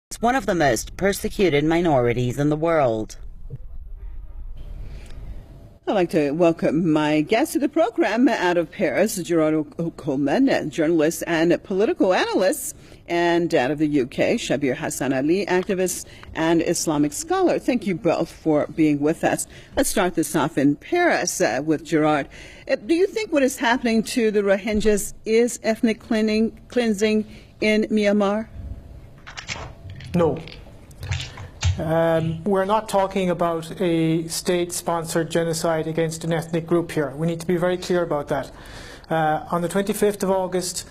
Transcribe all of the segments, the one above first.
It's one of the most persecuted minorities in the world. I'd like to welcome my guest to the program out of Paris, Gearoid O Colman, journalist and political analyst, and out of the UK, Shabir Hassan Ali, activist and Islamic scholar. Thank you both for being with us. Let's start this off in Paris with Gearoid. Do you think what is happening to the Rohingyas is ethnic cleansing in Myanmar? No. We're not talking about a state-sponsored genocide against an ethnic group here. We need to be very clear about that. On the 25th of August,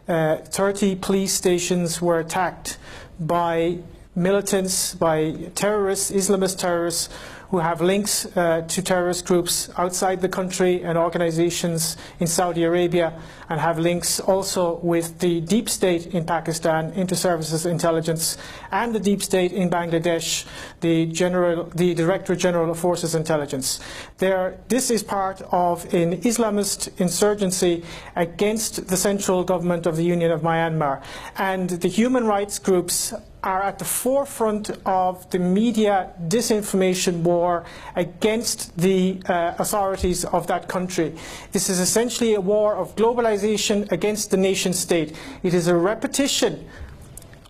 30 police stations were attacked by militants, by terrorists, Islamist terrorists, who have links to terrorist groups outside the country and organizations in Saudi Arabia, and have links also with the deep state in Pakistan, Inter-Services Intelligence, and the deep state in Bangladesh, the Director General of Forces Intelligence. This is part of an Islamist insurgency against the central government of the Union of Myanmar, and the human rights groups are at the forefront of the media disinformation war against the authorities of that country. This is essentially a war of globalization against the nation state. It is a repetition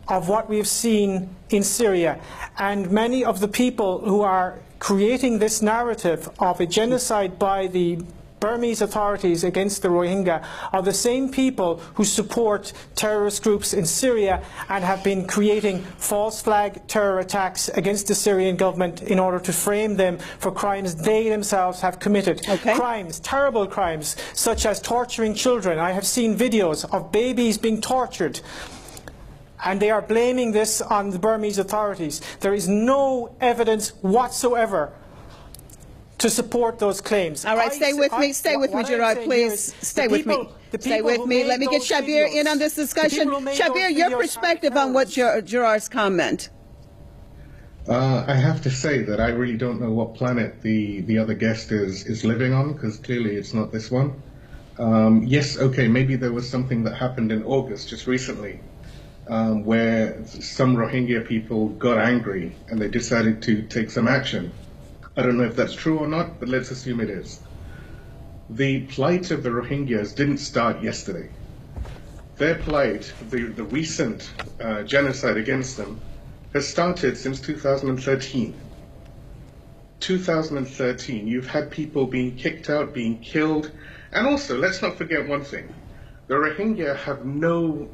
of what we have seen in Syria, and many of the people who are creating this narrative of a genocide by the Burmese authorities against the Rohingya are the same people who support terrorist groups in Syria and have been creating false flag terror attacks against the Syrian government in order to frame them for crimes they themselves have committed. Okay. Crimes, terrible crimes, such as torturing children. I have seen videos of babies being tortured, and they are blaming this on the Burmese authorities. There is no evidence whatsoever to support those claims. All right, stay with me, Gearoid, please. Stay with me. Stay with me. Let me get Shabir in on this discussion. Shabir, your perspective on what Gearoid's comment. I have to say that I really don't know what planet the other guest is living on, because clearly it's not this one. Yes, okay, maybe there was something that happened in August, just recently, where some Rohingya people got angry and they decided to take some action. I don't know if that's true or not, but let's assume it is. The plight of the Rohingyas didn't start yesterday. Their plight, the recent genocide against them, has started since 2013. 2013, you've had people being kicked out, being killed, and also, let's not forget one thing. The Rohingya have no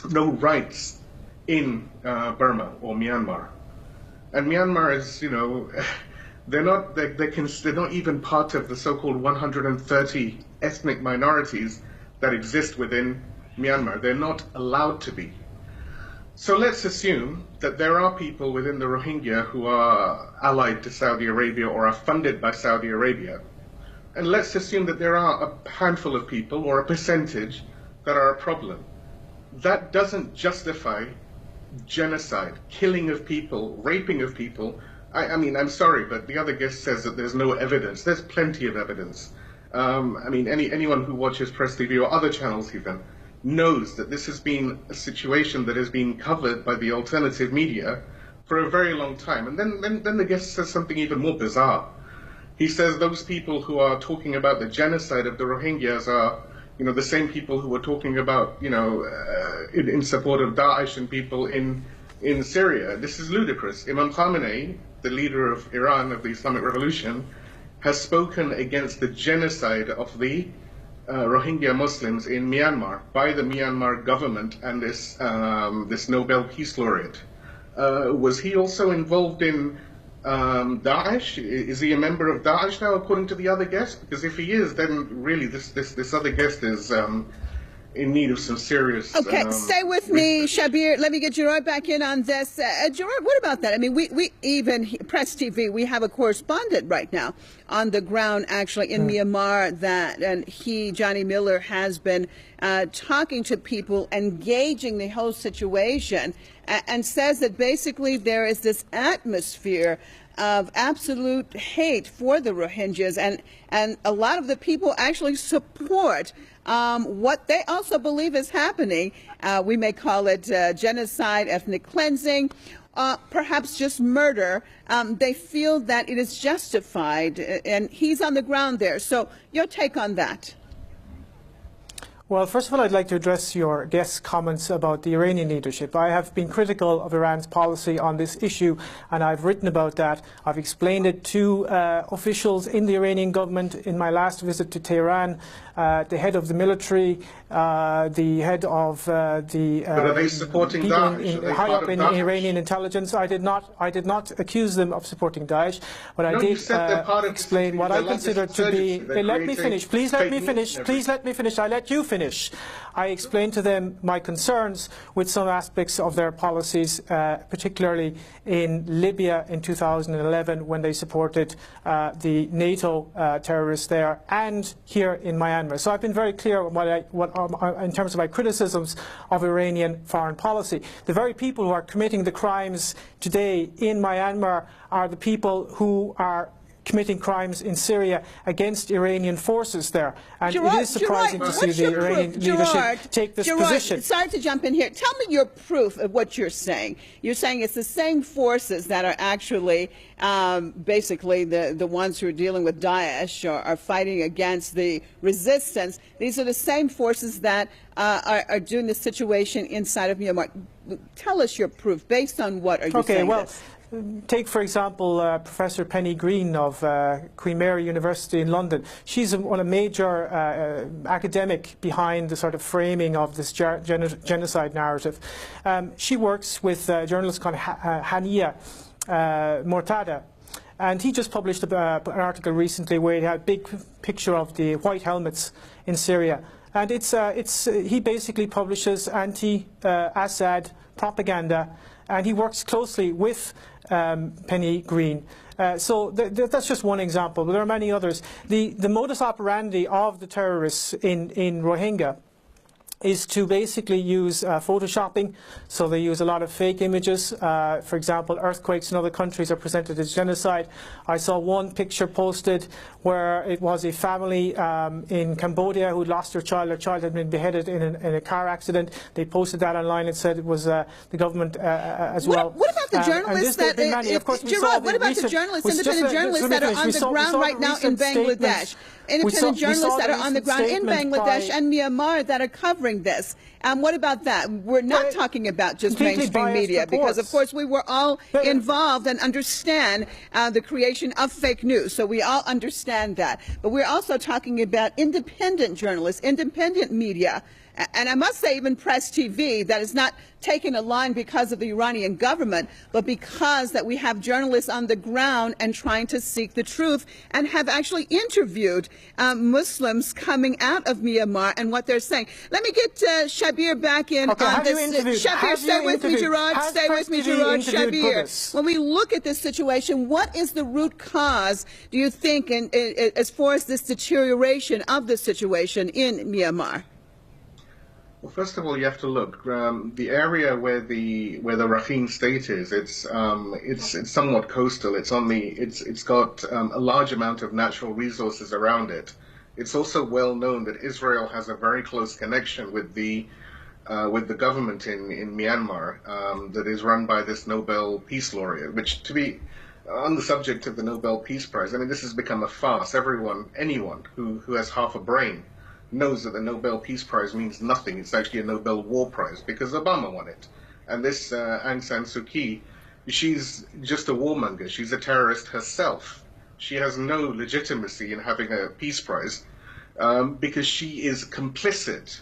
rights in Burma or Myanmar. And Myanmar is, they're not even part of the so-called 130 ethnic minorities that exist within Myanmar. They're not allowed to be. So let's assume that there are people within the Rohingya who are allied to Saudi Arabia or are funded by Saudi Arabia. And let's assume that there are a handful of people or a percentage that are a problem. That doesn't justify genocide, killing of people, raping of people. I mean, I'm sorry, but the other guest says that there's no evidence. There's plenty of evidence. Anyone who watches Press TV or other channels even knows that this has been a situation that has been covered by the alternative media for a very long time. And then the guest says something even more bizarre. He says those people who are talking about the genocide of the Rohingyas are the same people who were talking about, in support of Daesh and people in Syria. This is ludicrous. Imam Khamenei, the leader of Iran, of the Islamic Revolution, has spoken against the genocide of the Rohingya Muslims in Myanmar by the Myanmar government and this Nobel Peace Laureate. Was he also involved in Daesh? Is he a member of Daesh now, according to the other guest? Because if he is, then really this other guest is in need of some serious... Okay, stay with me, Shabir. Let me get Gearoid back in on this. Gearoid, what about that? I mean, we even, Press TV, we have a correspondent right now on the ground, actually, in Myanmar, and Johnny Miller, has been talking to people, engaging the whole situation, and says that basically there is this atmosphere of absolute hate for the Rohingyas, and a lot of the people actually support what they also believe is happening. We may call it genocide, ethnic cleansing, perhaps just murder. They feel that it is justified, and he's on the ground there. So your take on that? Well, first of all, I'd like to address your guest's comments about the Iranian leadership. I have been critical of Iran's policy on this issue, and I've written about that. I've explained it to officials in the Iranian government in my last visit to Tehran, the head of the military, the head of the but are they supporting Daesh? high up in Iranian intelligence. I did not accuse them of supporting Daesh, but I did explain what I consider to be. Let me finish. Please let me finish. Please let me finish. I let you finish. I explained to them my concerns with some aspects of their policies, particularly in Libya in 2011 when they supported the NATO terrorists there, and here in Myanmar. So I've been very clear in terms of my criticisms of Iranian foreign policy. The very people who are committing the crimes today in Myanmar are the people who are committing crimes in Syria against Iranian forces there. And it is surprising to see the Iranian leadership take this position. Sorry to jump in here. Tell me your proof of what you're saying. You're saying it's the same forces that are actually basically the ones who are dealing with Daesh or are fighting against the resistance. These are the same forces that are doing the situation inside of Myanmar. Tell us your proof. Based on what are you saying this? Take, for example, Professor Penny Green of Queen Mary University in London. She's a major academic behind the sort of framing of this genocide narrative. She works with a journalist called Hania Mortada. And he just published an article recently where he had a big picture of the white helmets in Syria. And he basically publishes anti-Assad propaganda, and he works closely with Penny Green. So that's just one example, but there are many others. The modus operandi of the terrorists in Rohingya is to basically use photoshopping. So they use a lot of fake images. For example, earthquakes in other countries are presented as genocide. I saw one picture posted where it was a family in Cambodia who lost their child. Their child had been beheaded in a car accident. They posted that online and said it was the government as well. What about the journalists what about the journalists, independent journalists that are on the ground right now in Bangladesh? Independent journalists that are on the ground in Bangladesh and Myanmar that are covering this. What about that? We're not talking about just mainstream media, because of course we were all involved and understand the creation of fake news. So we all understand that. But we're also talking about independent journalists, independent media. And I must say, even Press TV, that is not taking a line because of the Iranian government, but because that we have journalists on the ground and trying to seek the truth, and have actually interviewed Muslims coming out of Myanmar and what they're saying. Let me get Shabir back in on this. Shabir, stay with me, Gearoid. Stay with me, Gearoid. Shabir, when we look at this situation, what is the root cause, do you think, as far as this deterioration of the situation in Myanmar? Well, first of all, you have to look. The area where the Rakhine State is, it's somewhat coastal. It's got a large amount of natural resources around it. It's also well known that Israel has a very close connection with the government in Myanmar that is run by this Nobel Peace Laureate. Which, to be on the subject of the Nobel Peace Prize, I mean, this has become a farce. Anyone who has half a brain knows that the Nobel Peace Prize means nothing. It's actually a Nobel War Prize because Obama won it. And this Aung San Suu Kyi, she's just a warmonger. She's a terrorist herself. She has no legitimacy in having a peace prize because she is complicit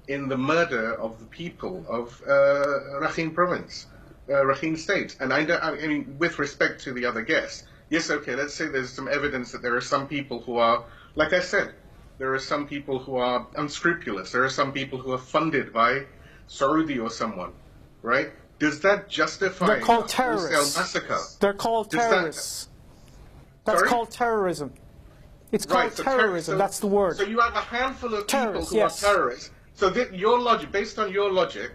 in the murder of the people of Rakhine Province, Rakhine State. And I mean, with respect to the other guests, yes, okay, let's say there's some evidence that there are some people who are, like I said, there are some people who are unscrupulous. There are some people who are funded by Saudi or someone, right? Does that justify a wholesale massacre? They're called terrorists. That's called terrorism. It's called terrorism. That's the word. So you have a handful of people who are terrorists. So your logic, based on your logic,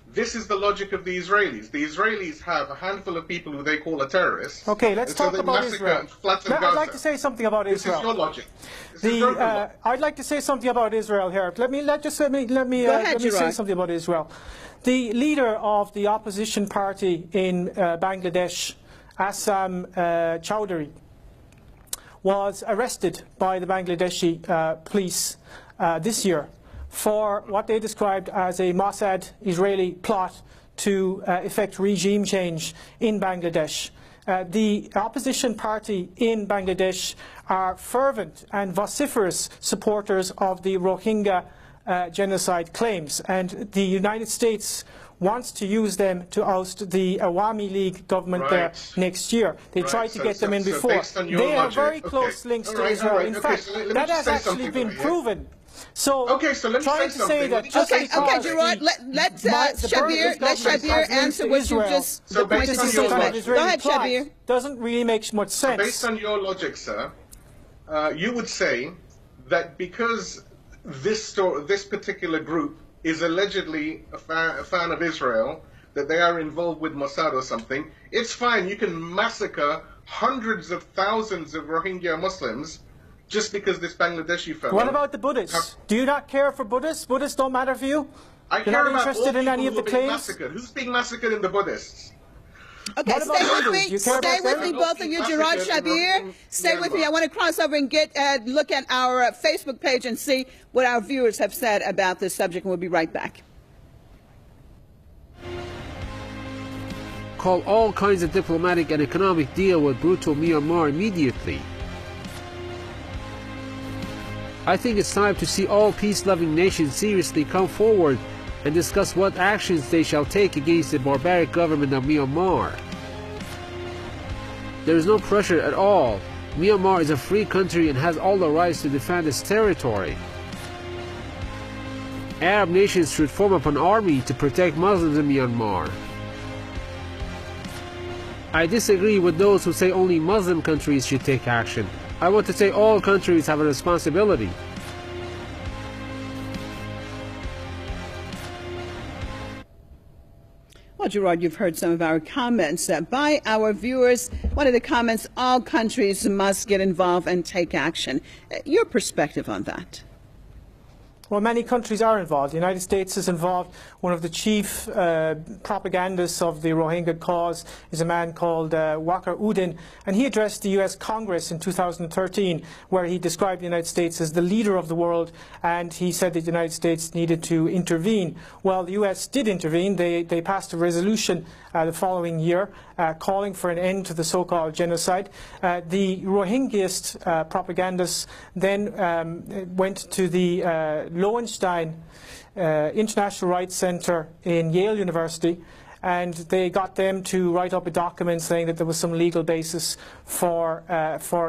This is the logic of the Israelis. The Israelis have a handful of people who they call a terrorist. Okay, let's talk about Israel. I'd like to say something about Israel. This is your logic. I'd like to say something about Israel here. Let me say something about Israel. The leader of the opposition party in Bangladesh, Assam Chowdhury, was arrested by the Bangladeshi police this year for what they described as a Mossad Israeli plot to effect regime change in Bangladesh. The opposition party in Bangladesh are fervent and vociferous supporters of the Rohingya genocide claims, and the United States wants to use them to oust the Awami League government there next year. They tried to get them in before. They have very close links to Israel. In fact, that has actually been proven. So, trying to say that just okay, Gearoid, let Shabir answer what you just pointed to. Go ahead, Shabir. Doesn't really make much sense. So based on your logic, sir, you would say that because this particular group is allegedly a fan of Israel, that they are involved with Mossad or something, it's fine. You can massacre hundreds of thousands of Rohingya Muslims just because this Bangladeshi fellow... What about the Buddhists? Do you not care for Buddhists? Buddhists don't matter for you? You're not about interested in any of the claims? Massacred. Who's being massacred in the Buddhists? Okay, stay with me, both of you, Gearoid, Shabir. Stay with me. I want to cross over and look at our Facebook page and see what our viewers have said about this subject, and we'll be right back. Call all kinds of diplomatic and economic deal with brutal Myanmar immediately. I think it's time to see all peace-loving nations seriously come forward and discuss what actions they shall take against the barbaric government of Myanmar. There is no pressure at all. Myanmar is a free country and has all the rights to defend its territory. Arab nations should form up an army to protect Muslims in Myanmar. I disagree with those who say only Muslim countries should take action. I want to say all countries have a responsibility. Well, Gearoid, you've heard some of our comments by our viewers. One of the comments, all countries must get involved and take action. Your perspective on that? Well, many countries are involved. The United States is involved. One of the chief propagandists of the Rohingya cause is a man called Wakar Uddin, and he addressed the US Congress in 2013, where he described the United States as the leader of the world, and he said that the United States needed to intervene. Well, the US did intervene. They passed a resolution the following year calling for an end to the so-called genocide. The Rohingyist propagandists then went to the Lowenstein International Rights Center in Yale University, and they got them to write up a document saying that there was some legal basis for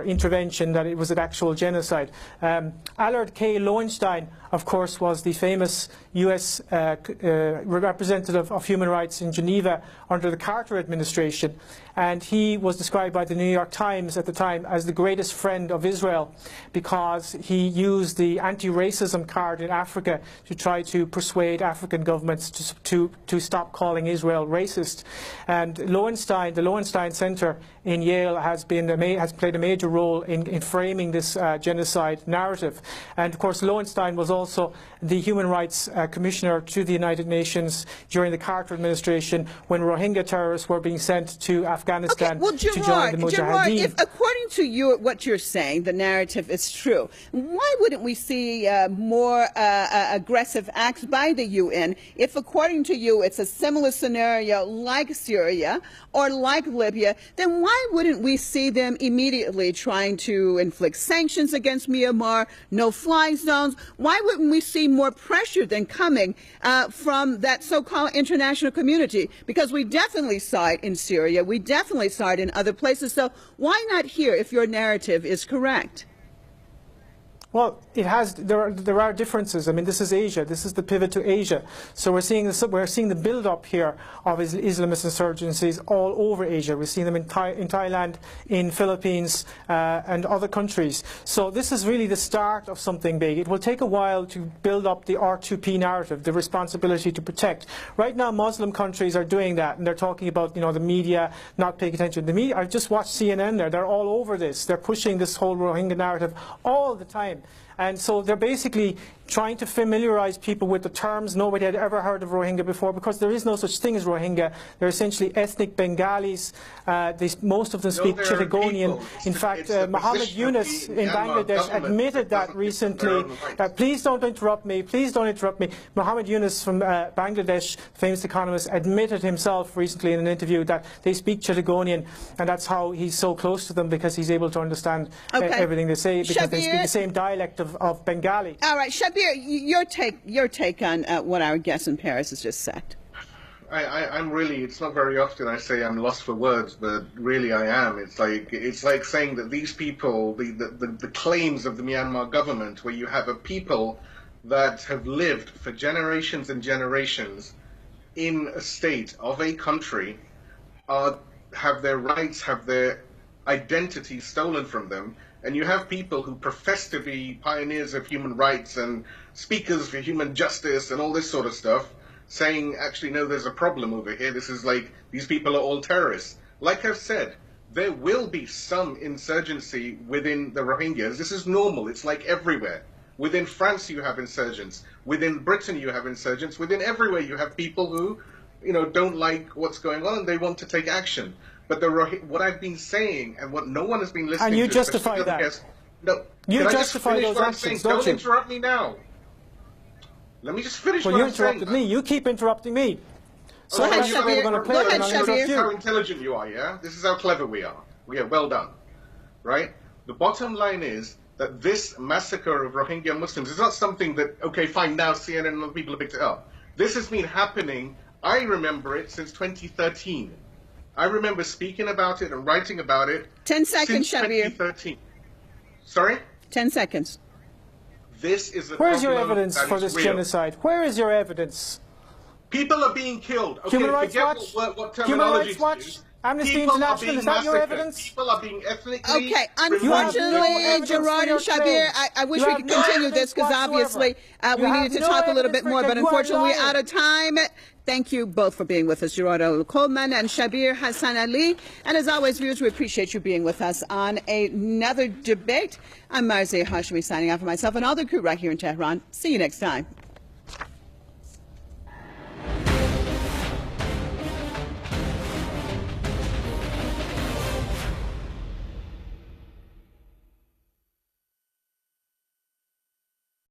intervention, that it was an actual genocide. Allard K. Lowenstein, of course, was the famous U.S. representative of human rights in Geneva under the Carter administration, and he was described by the New York Times at the time as the greatest friend of Israel because he used the anti-racism card in Africa to try to persuade African governments to stop calling Israel racist. And Lowenstein, the Lowenstein Center in Yale has played a major role in framing this genocide narrative. And of course, Lowenstein was also the Human Rights Commissioner to the United Nations during the Carter administration when Rohingya terrorists were being sent to Afghanistan to join the Mujahideen. Gearoid, if according to you, what you're saying, the narrative is true, why wouldn't we see more aggressive acts by the UN if, according to you, it's a similar scenario like Syria or like Libya? Then why wouldn't we see them immediately trying to inflict sanctions against Myanmar, no-fly zones? Why wouldn't we see more pressure than coming from that so-called international community? Because we definitely saw it in Syria. We definitely saw it in other places. So why not here if your narrative is correct? Well, it has. There are differences. I mean, this is Asia. This is the pivot to Asia. So we're seeing the build-up here of Islamist insurgencies all over Asia. We're seeing them in Thailand, in Philippines, and other countries. So this is really the start of something big. It will take a while to build up the R2P narrative, the responsibility to protect. Right now, Muslim countries are doing that, and they're talking about, the media not paying attention. The media. I've just watched CNN. They're all over this. They're pushing this whole Rohingya narrative all the time. And so they're basically trying to familiarize people with the terms. Nobody had ever heard of Rohingya before, because there is no such thing as Rohingya. They're essentially ethnic Bengalis. Most of them speak Chittagonian. In fact, Mohammed Yunus in Bangladesh admitted that recently. Please don't interrupt me. Please don't interrupt me. Mohammed Yunus from Bangladesh, famous economist, admitted himself recently in an interview that they speak Chittagonian, and that's how he's so close to them, because he's able to understand everything they say, because they speak the same dialect of Bengali. All right, Shabir, your take on what our guest in Paris has just said. I'm really, it's not very often I say I'm lost for words, but really I am. It's like saying that these people, the claims of the Myanmar government, where you have a people that have lived for generations and generations in a state of a country, have their rights, have their identity stolen from them. And you have people who profess to be pioneers of human rights and speakers for human justice and all this sort of stuff, saying, actually, no, there's a problem over here. This is like, these people are all terrorists. Like I've said, there will be some insurgency within the Rohingyas. This is normal. It's like everywhere. Within France, you have insurgents. Within Britain, you have insurgents. Within everywhere, you have people who, don't like what's going on and they want to take action. But what I've been saying and what no one has been listening to... And you justify that. No. You justify those actions, don't you? Don't interrupt me now. Let me just finish what I'm saying. Well, you interrupted me. You keep interrupting me. So go ahead, Shabir. Go ahead, Shabir. This is how intelligent you are, yeah? This is how clever we are. Yeah, well done. Right? The bottom line is that this massacre of Rohingya Muslims is not something that, okay, fine, now CNN and other people have picked it up. This has been happening, I remember it, since 2013. I remember speaking about it and writing about it 10 seconds, since Shabir. 2013. Sorry? 10 seconds. This is the Where's your evidence for this genocide? Where is your evidence? People are being killed. Okay, Human Rights Watch? What terminology Human Rights Watch? Amnesty International, is that your evidence? People are being ethnically... Okay, unfortunately, Gearoid and Shabir, I wish we could continue this, because obviously we needed to talk a little bit more, but unfortunately we're out of time. Thank you both for being with us, Gearoid O Colman and Shabir Hassan Ali. And as always, viewers, we appreciate you being with us on another debate. I'm Marzia Hashemi signing off for myself and all the crew right here in Tehran. See you next time.